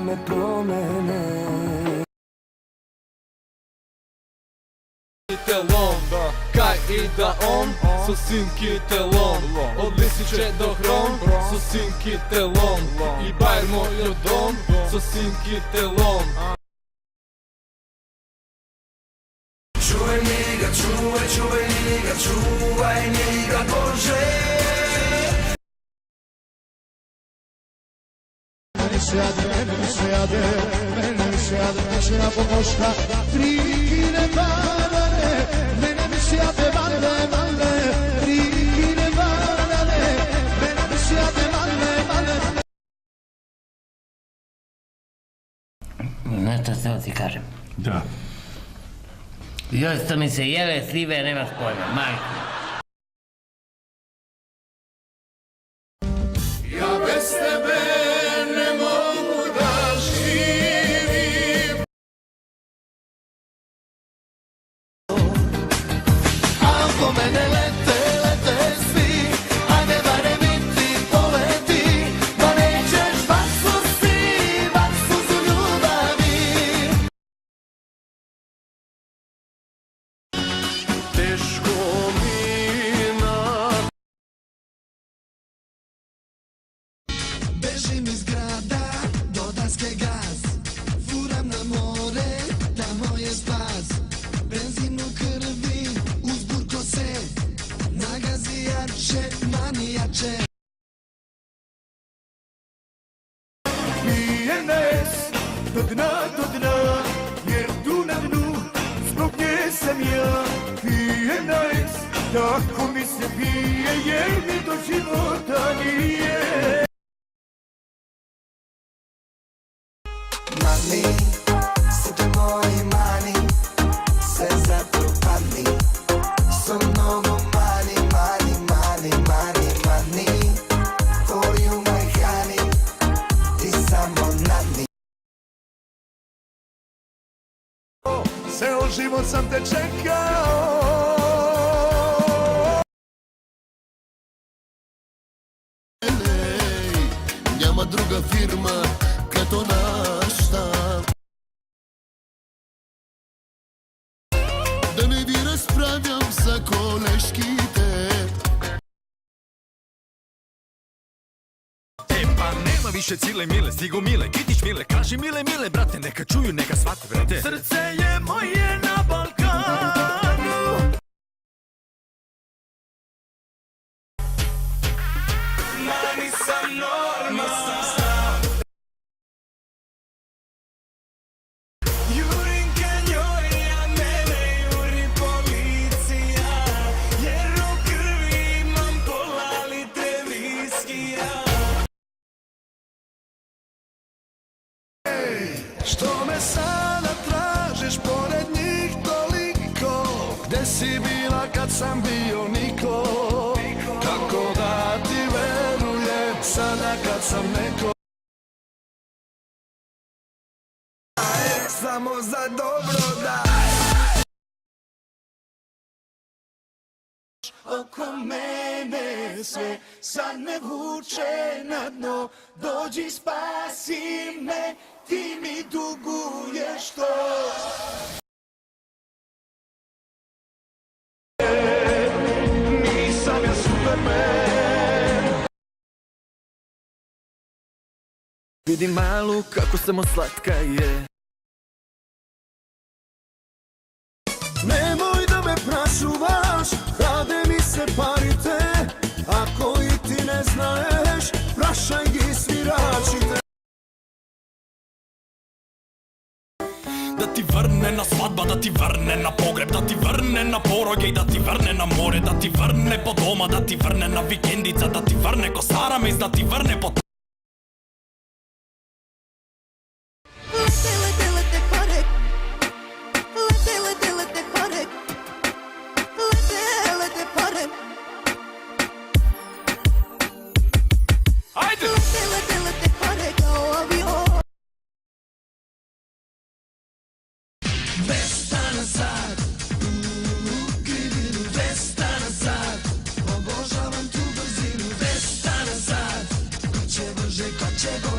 me promene. Kaj i da on su sinki telon, od lisiće do hrom su sinki telon, i bajer moj dom su sinki telon. Čuvaj njega, čuvaj njega, čuvaj njega Bože. Meni se jade, naša pomošta, trikine banane, mene mi se jade banane, trikine banane, mene mi se jade banane. Nešto se ti kažem. Da. Joj, što mi se jeve, slive, nemaš pojma, majko. Ja bez tebe ne mogu da živim. Ako mene lete svi, ajde barem i ti poleti, da nećeš baš suzu ljubavi. Teško mi na... Bežim iz grada, do daske gaz, furam na more, tamo je spas. Benzin u krvi, uzburko se, nagazi jače, manijače. Pijenes, do dna, jer tu na dnu, zbog nje sam ja. Pijenes, tako mi se pije, jer mi do života nije. Mani, srce moji mani, se zatrupani, so mnogo mani, for you my honey, ti samo nani. Ceo život sam te čekao. Няма друга фирма като нашата. Да не ви разправям за колежките. Pa nema više cile mile, stigo mile, kitić mile, kaži mile, brate, neka čuju, neka shvate, brate. Srce je moje na Balkanu. Ma nisam normalan. Jurim ka njoj, a mene juri policija, jer u krvi imam pola litre viskija. Što me sada tražiš pored njih toliko? Gde si bila kad sam bio niko? Kako da ti verujem sada kad sam neko? Samo za dobro da. Oko mene sve sad me vuče na dno. Dođi spasi me, ti mi duguješ to. Nisam ja Superman. Vidi malu kako samo slatka je. Nemoj da me prašuvaš, rade mi se parite. Ako i ti ne znaš, prašaj gi sviračite. Da ti vrne na svadba, da ti vrne na pogreb, da ti vrne na poroge i da ti vrne na more, da ti vrne po doma, da ti vrne na vikendica, da ti vrne ko Saramez, da ti vrne po... Lete pare, lete pare, lete pare. Ajde! Lete pare kao avion. Vesta nazad, krivinu, vesta nazad. Obožavam tu brzinu, vesta nazad. Ko će brže, ko će gore.